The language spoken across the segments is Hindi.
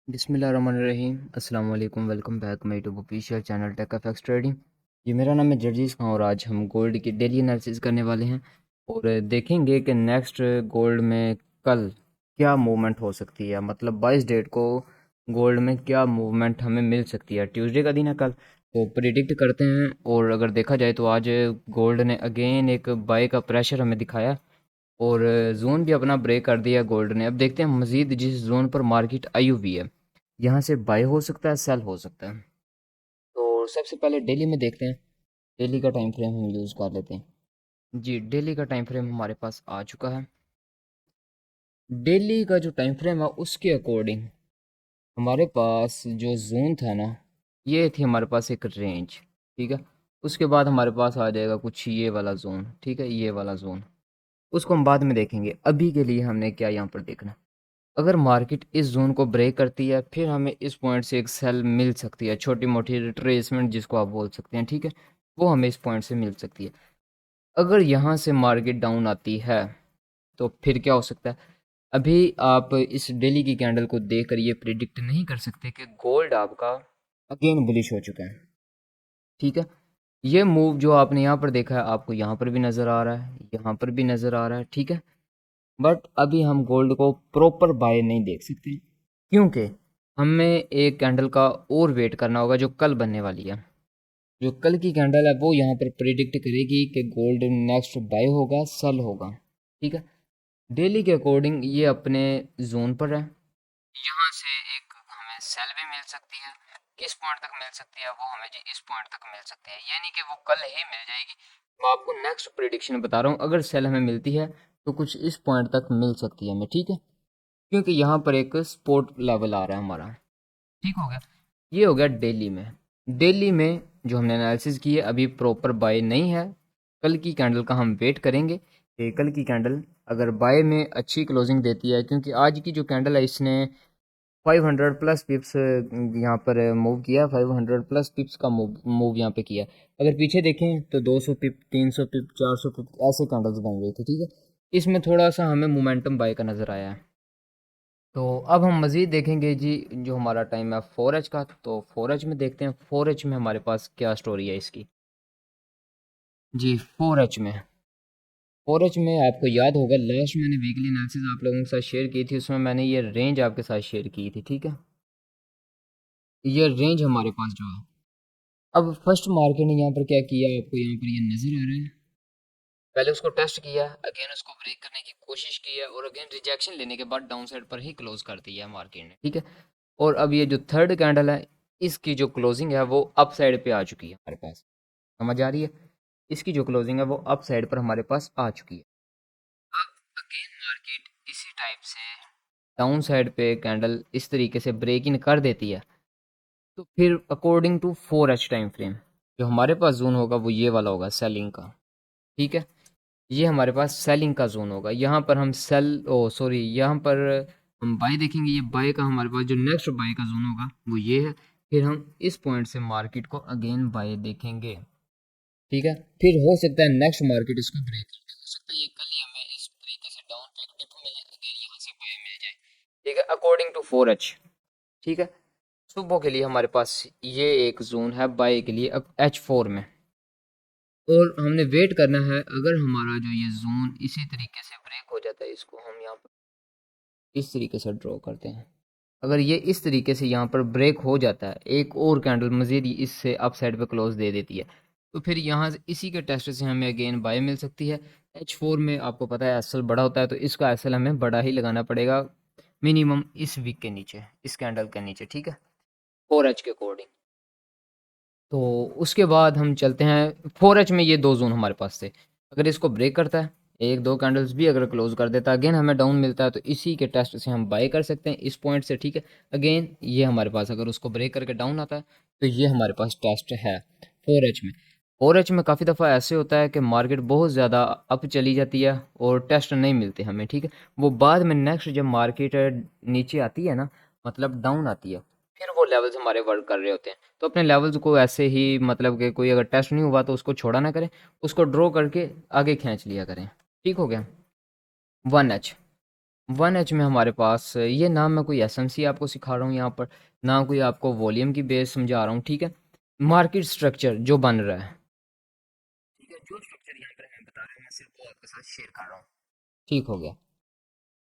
बिस्मिल्लाहिर्रहमानिर्रहीम। अस्सलाम वालेकुम। Welcome back my YouTube official channel tech FX trading. जी, मेरा नाम है जर्जीस खान और आज हम गोल्ड की डेली एनालिसिस करने वाले हैं और देखेंगे कि नेक्स्ट गोल्ड में कल क्या मूवमेंट हो सकती है। मतलब 22 डेट को गोल्ड में क्या मूवमेंट हमें मिल सकती है। ट्यूसडे का दिन है कल, तो प्रिडिक्ट करते हैं। और अगर देखा जाए तो आज गोल्ड ने अगेन एक बाय का प्रेशर हमें दिखाया और जोन भी अपना ब्रेक कर दिया गोल्ड ने। अब देखते हैं मजीद जिस जोन पर मार्केट आई हुई है यहाँ से बाय हो सकता है, सेल हो सकता है। तो सबसे पहले डेली में देखते हैं। डेली का टाइम फ्रेम हम यूज़ कर लेते हैं। जी, डेली का टाइम फ्रेम हमारे पास आ चुका है। डेली का जो टाइम फ्रेम है उसके अकॉर्डिंग हमारे पास जो जोन था ना, ये थी हमारे पास एक रेंज। ठीक है, उसके बाद हमारे पास आ जाएगा कुछ ये वाला जोन। ठीक है, ये वाला जोन उसको हम बाद में देखेंगे। अभी के लिए हमने क्या यहाँ पर देखना, अगर मार्केट इस जोन को ब्रेक करती है फिर हमें इस पॉइंट से एक सेल मिल सकती है, छोटी मोटी रिट्रेसमेंट जिसको आप बोल सकते हैं। ठीक है, वो हमें इस पॉइंट से मिल सकती है। अगर यहाँ से मार्केट डाउन आती है तो फिर क्या हो सकता है। अभी आप इस डेली की कैंडल को देखकर ये प्रिडिक्ट नहीं कर सकते कि गोल्ड आपका अगेन बुलिश हो चुका है। ठीक है, ये मूव जो आपने यहाँ पर देखा है आपको यहाँ पर भी नज़र आ रहा है, यहाँ पर भी नज़र आ रहा है। ठीक है, बट अभी हम गोल्ड को प्रॉपर बाय नहीं देख सकते क्योंकि हमें एक कैंडल का और वेट करना होगा जो कल बनने वाली है। जो कल की कैंडल है वो यहाँ पर प्रिडिक्ट करेगी कि गोल्ड नेक्स्ट बाय होगा, सेल होगा। ठीक है, डेली के अकॉर्डिंग ये अपने जोन पर है। यहाँ से एक हमें सेल भी मिल सकती है। किस पॉइंट तक मिल सकती है वो हमें जी इस पॉइंट तक मिल सकती है, यानी कि वो कल ही मिल जाएगी। मैं आपको नेक्स्ट प्रिडिक्शन बता रहा हूँ, अगर सेल हमें मिलती है तो कुछ इस पॉइंट तक मिल सकती है हमें। ठीक है, क्योंकि यहाँ पर एक सपोर्ट लेवल आ रहा है हमारा। ठीक हो गया, ये हो गया डेली में। डेली में जो हमने एनालिसिस की है अभी प्रॉपर बाय नहीं है। कल की कैंडल का हम वेट करेंगे कि कल की कैंडल अगर बाय में अच्छी क्लोजिंग देती है, क्योंकि आज की जो कैंडल है इसने 500 प्लस पिप्स यहाँ पर मूव किया। 500 प्लस पिप्स का मूव यहाँ पे किया। अगर पीछे देखें तो 200 पिप, 300 पिप, 400 पिप ऐसे कैंडल्स बन रही थी। ठीक है, इसमें थोड़ा सा हमें मोमेंटम बाय का नज़र आया है। तो अब हम मज़ीद देखेंगे जी, जो हमारा टाइम है 4H का। तो 4H में देखते हैं 4H में हमारे पास क्या स्टोरी है इसकी। जी, 4H में, 4H में आपको याद होगा लास्ट मैंने वीकली एनालिसिस आप लोगों के साथ शेयर की थी, उसमें मैंने ये रेंज आपके साथ शेयर की थी। ठीक है, ये रेंज हमारे पास जो है, अब फर्स्ट मार्केट ने यहाँ पर क्या किया आपको यहाँ पर ये नज़र आ रहा है। पहले उसको टेस्ट किया, अगेन उसको ब्रेक करने की कोशिश की है और अगेन रिजेक्शन लेने के बाद डाउन साइड पर ही क्लोज कर दिया है मार्केट ने। ठीक है, और अब ये जो थर्ड कैंडल है इसकी जो क्लोजिंग है वो अप साइड पे आ चुकी है हमारे पास। समझ आ रही है, इसकी जो क्लोजिंग है वो अप साइड पर हमारे पास आ चुकी है। अब अगेन मार्केट इसी टाइप से डाउन साइड पे कैंडल इस तरीके से ब्रेक इन कर देती है तो फिर according to 4H time frame जो हमारे पास जोन होगा वो ये वाला होगा सेलिंग का। ठीक है, ये हमारे पास सेलिंग का जोन होगा। यहाँ पर हम सेल ओ सॉरी यहाँ पर हम बाय देखेंगे। ये बाय का हमारे पास जो नेक्स्ट बाय का जोन होगा वो ये है। फिर हम इस पॉइंट से मार्केट को अगेन बाय देखेंगे। ठीक है, फिर हो सकता है नेक्स्ट मार्केट इसको ब्रेक करके, हो सकता है ये कल ही हमें इस तरीके से डाउन पे एक डिप मिले, अगेन यहाँ से बाय मिल जाए। ठीक है, अकॉर्डिंग टू 4H। ठीक है, सुबह के लिए हमारे पास ये एक जोन है बाय के लिए अब H4 में। और हमने वेट करना है, अगर हमारा जो ये जोन इसी तरीके से ब्रेक हो जाता है, इसको हम यहाँ पर इस तरीके से ड्रॉ करते हैं। अगर ये इस तरीके से यहाँ पर ब्रेक हो जाता है, एक और कैंडल मज़ीद इससे अप साइड पे क्लोज दे देती है, तो फिर यहाँ से इसी के टेस्ट से हमें अगेन बाय मिल सकती है। H4 में आपको पता है एसएल बड़ा होता है, तो इसका एसएल हमें बड़ा ही लगाना पड़ेगा मिनिमम इस वीक के नीचे, इस कैंडल के नीचे। ठीक है, 4H के अकॉर्डिंग। तो उसके बाद हम चलते हैं 4H में, ये दो जोन हमारे पास थे। अगर इसको ब्रेक करता है, एक दो कैंडल्स भी अगर क्लोज कर देता है, अगेन हमें डाउन मिलता है, तो इसी के टेस्ट से हम बाय कर सकते हैं इस पॉइंट से। ठीक है, अगेन ये हमारे पास अगर उसको ब्रेक करके डाउन आता है तो ये हमारे पास टेस्ट है 4H में। 4H में काफ़ी दफ़ा ऐसे होता है कि मार्केट बहुत ज़्यादा अप चली जाती है और टेस्ट नहीं मिलते हमें। ठीक है, वो बाद में नेक्स्ट जब मार्केट नीचे आती है ना, मतलब डाउन आती है, फिर वो लेवल्स हमारे वर्क कर रहे होते हैं। तो अपने लेवल्स को ऐसे ही, मतलब कि कोई अगर टेस्ट नहीं हुआ तो उसको छोड़ा ना करें, उसको ड्रॉ करके आगे खींच लिया करें। ठीक हो गया 1H। 1H में हमारे पास ये नाम मैं कोई एसएमसी आपको सिखा रहा हूँ यहाँ पर, ना कोई आपको वॉल्यूम की बेस समझा रहा हूँ, ठीक है। मार्केट स्ट्रक्चर जो बन रहा है, ठीक है, जो स्ट्रक्चर यहाँ पर मैं बता रहा हूँ मैं सिर्फ वो आपके साथ शेयर कर रहा हूँ। ठीक हो गया।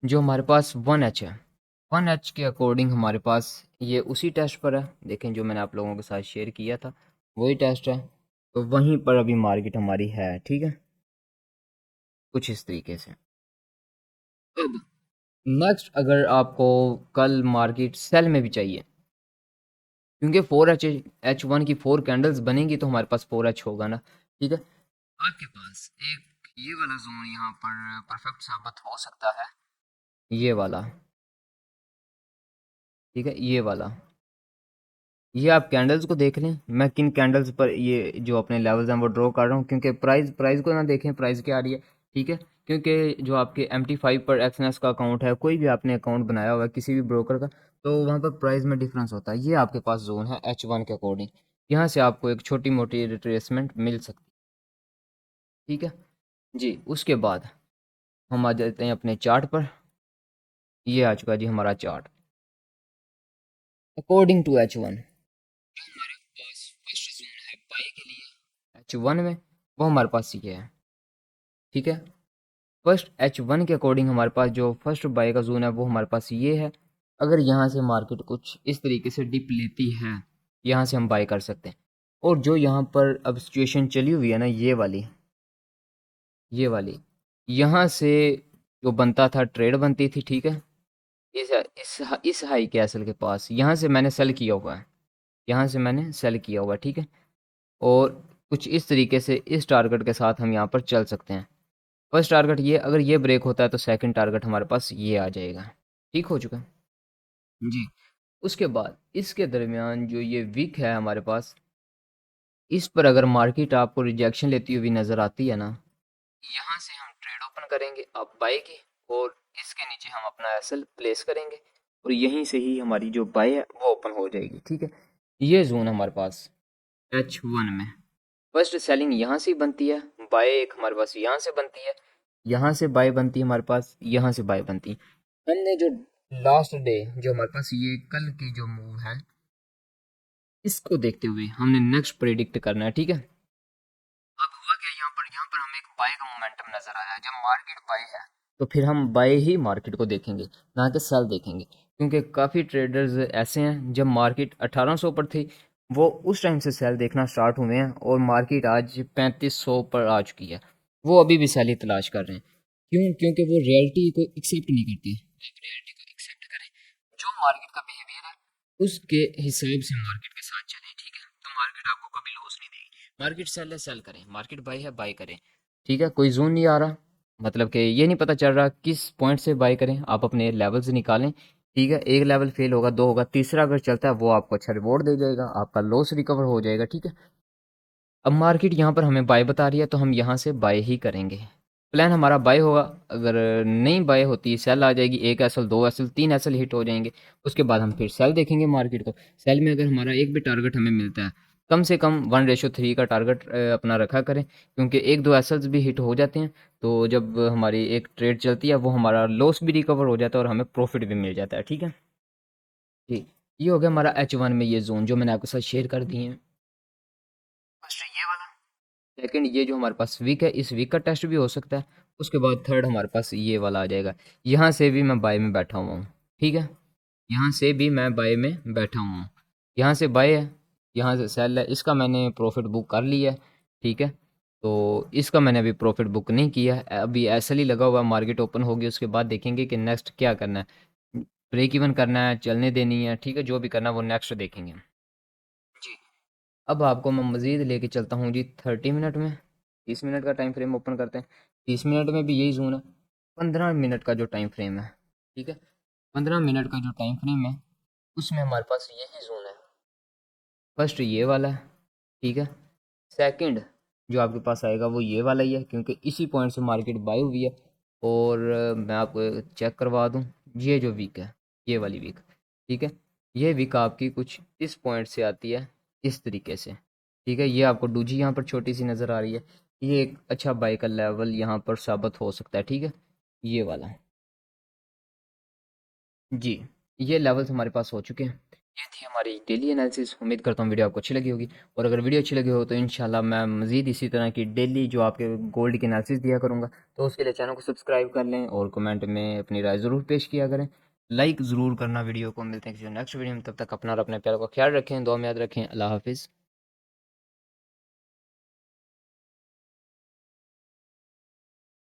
जो हमारे पास 1H है, 1H के अकॉर्डिंग हमारे पास ये उसी टेस्ट पर है, देखें जो मैंने आप लोगों के साथ शेयर किया था वही टेस्ट है। तो वहीं पर अभी मार्केट हमारी है, ठीक है, कुछ इस तरीके से। अब नेक्स्ट अगर आपको कल मार्केट सेल में भी चाहिए, क्योंकि 4H1 की 4 कैंडल्स बनेंगी तो हमारे पास 4H होगा ना, ठीक है। आपके पास एक ये वाला जोन यहाँ पर परफेक्ट साबित हो सकता है, ये वाला, ठीक है, ये वाला। ये आप कैंडल्स को देख लें, मैं किन कैंडल्स पर ये जो अपने लेवल्स हैं वो ड्रॉ कर रहा हूँ, क्योंकि प्राइस प्राइस को ना देखें प्राइस क्या आ रही है, ठीक है। क्योंकि जो आपके MT5 पर एक्सनेस का अकाउंट है, कोई भी आपने अकाउंट बनाया हुआ है किसी भी ब्रोकर का, तो वहाँ पर प्राइस में डिफरेंस होता है। ये आपके पास जोन है H1 के अकॉर्डिंग, यहाँ से आपको एक छोटी मोटी रिट्रेसमेंट मिल सकती है, ठीक है जी। उसके बाद हम आ जाते हैं अपने चार्ट पर। ये आ चुका जी हमारा चार्ट अकॉर्डिंग टू H1। हमारे पास फर्स्ट जोन है बाय के लिए H1 में, वो हमारे पास ये है, ठीक है। फर्स्ट H1 के अकॉर्डिंग हमारे पास जो फर्स्ट बाय का जोन है वो हमारे पास ये है। अगर यहाँ से मार्केट कुछ इस तरीके से डिप लेती है, यहाँ से हम बाय कर सकते हैं। और जो यहाँ पर अब सिचुएशन चली हुई है ना, ये वाली यहाँ से जो बनता था ट्रेड बनती थी, ठीक है। इस हाई कैसल के पास यहाँ से मैंने सेल किया हुआ है, यहाँ से मैंने सेल किया हुआ है, ठीक है। और कुछ इस तरीके से इस टारगेट के साथ हम यहाँ पर चल सकते हैं। फर्स्ट टारगेट ये, अगर ये ब्रेक होता है तो सेकंड टारगेट हमारे पास ये आ जाएगा, ठीक हो चुका है जी। उसके बाद इसके दरमियान जो ये वीक है हमारे पास, इस पर अगर मार्केट आपको रिजेक्शन लेती हुई नज़र आती है ना, यहाँ से हम ट्रेड ओपन करेंगे आप बाय की, और इसके नीचे हम अपना एसएल प्लेस करेंगे, और यहीं से ही हमारी जो बाय है वो ओपन हो जाएगी, ठीक है। ये जोन हमारे पास H1 में फर्स्ट सेलिंग यहाँ से ही बनती है, बाय एक हमारे पास यहाँ से बनती है, यहाँ से बाय बनती है हमारे पास, यहाँ से बाय बनती है। हमने जो लास्ट डे जो हमारे पास ये कल की जो मूव है, इसको देखते हुए हमने नेक्स्ट प्रेडिक्ट करना है, ठीक है। अब हुआ क्या यहाँ पर हमें एक बाय का मोमेंटम नजर आया। जब मार्केट बाय है तो फिर हम बाय ही मार्केट को देखेंगे, ना कि सेल देखेंगे, क्योंकि काफ़ी ट्रेडर्स ऐसे हैं जब मार्केट 1800 पर थी वो उस टाइम से सेल देखना स्टार्ट हुए हैं, और मार्केट आज 3500 पर आ चुकी है, वो अभी भी सेल ही तलाश कर रहे हैं। क्यों? क्योंकि वो रियलिटी को एक्सेप्ट नहीं करते। आप रियलिटी को एक्सेप्ट करें, जो मार्केट का बिहेवियर है उसके हिसाब से मार्केट के साथ चलें, ठीक है, तो मार्केट आपको कभी लॉस नहीं देगी। मार्केट सेल है सेल करें, मार्केट बाय है बाय करें, ठीक है। कोई जोन नहीं आ रहा, मतलब कि ये नहीं पता चल रहा किस पॉइंट से बाय करें, आप अपने लेवल्स निकालें, ठीक है। एक लेवल फेल होगा, दो होगा, तीसरा अगर चलता है वो आपको अच्छा रिवॉर्ड दे जाएगा, आपका लॉस रिकवर हो जाएगा, ठीक है। अब मार्केट यहाँ पर हमें बाय बता रही है तो हम यहाँ से बाय ही करेंगे। प्लान हमारा बाय होगा, अगर नहीं बाय होती सेल आ जाएगी, एक एसएल, दो एसएल, तीन एसएल हिट हो जाएंगे। उसके बाद हम फिर सेल देखेंगे मार्केट को। सेल में अगर हमारा एक भी टारगेट हमें मिलता है, कम से कम 1:3 का टारगेट अपना रखा करें, क्योंकि एक दो एसएल्स भी हिट हो जाते हैं तो जब हमारी एक ट्रेड चलती है वो हमारा लॉस भी रिकवर हो जाता है और हमें प्रॉफिट भी मिल जाता है, ठीक है जी। ये हो गया हमारा H1 में ये जोन जो मैंने आपके साथ शेयर कर दिए हैं। फर्स्ट ये वाला, सेकंड ये जो हमारे पास वीक है, इस वीक का टेस्ट भी हो सकता है। उसके बाद थर्ड हमारे पास ये वाला आ जाएगा। यहाँ से भी मैं बाय में बैठा हुआ हूँ, ठीक है। यहाँ से भी मैं बाय में बैठा हुआ हूँ। यहाँ से बाय है, यहाँ से सेल है, इसका मैंने प्रॉफिट बुक कर लिया है, ठीक है। तो इसका मैंने अभी प्रॉफिट बुक नहीं किया है, अभी ऐसा ही लगा हुआ, मार्केट ओपन होगी उसके बाद देखेंगे कि नेक्स्ट क्या करना है, ब्रेक इवन करना है, चलने देनी है, ठीक है, जो भी करना है वो नेक्स्ट देखेंगे जी। अब आपको मैं मज़ीद लेके चलता हूँ जी 30 मिनट में। 30 मिनट का टाइम फ्रेम ओपन करते हैं। 30 मिनट में भी यही जोन है। 15 मिनट का जो टाइम फ्रेम है, ठीक है, 15 मिनट का जो टाइम फ्रेम है उसमें हमारे पास यही जोन है। फर्स्ट ये वाला है, ठीक है। सेकंड जो आपके पास आएगा वो ये वाला ही है, क्योंकि इसी पॉइंट से मार्केट बाय हुई है। और मैं आपको चेक करवा दूँ, ये जो वीक है, ये वाली वीक, ठीक है, ये वीक आपकी कुछ इस पॉइंट से आती है, इस तरीके से, ठीक है। ये आपको डूजी यहाँ पर छोटी सी नज़र आ रही है, ये एक अच्छा बाय का लेवल यहाँ पर साबित हो सकता है, ठीक है, ये वाला। जी, ये लेवल्स हमारे पास हो चुके हैं। ये थी हमारी डेली एनालिसिस। उम्मीद करता हूँ वीडियो आपको अच्छी लगी होगी, और अगर वीडियो अच्छी लगी हो तो इंशाल्लाह मैं मज़ीद इसी तरह की डेली जो आपके गोल्ड की एनालिसिस दिया करूँगा। तो उसके लिए चैनल को सब्सक्राइब कर लें और कमेंट में अपनी राय ज़रूर पेश किया करें। लाइक ज़रूर करना वीडियो को। मिलते हैं किसी नेक्स्ट वीडियो में, तब तक अपना और अपने प्यार का ख्याल रखें, दुआ में याद रखें। अल्लाह हाफ़िज़।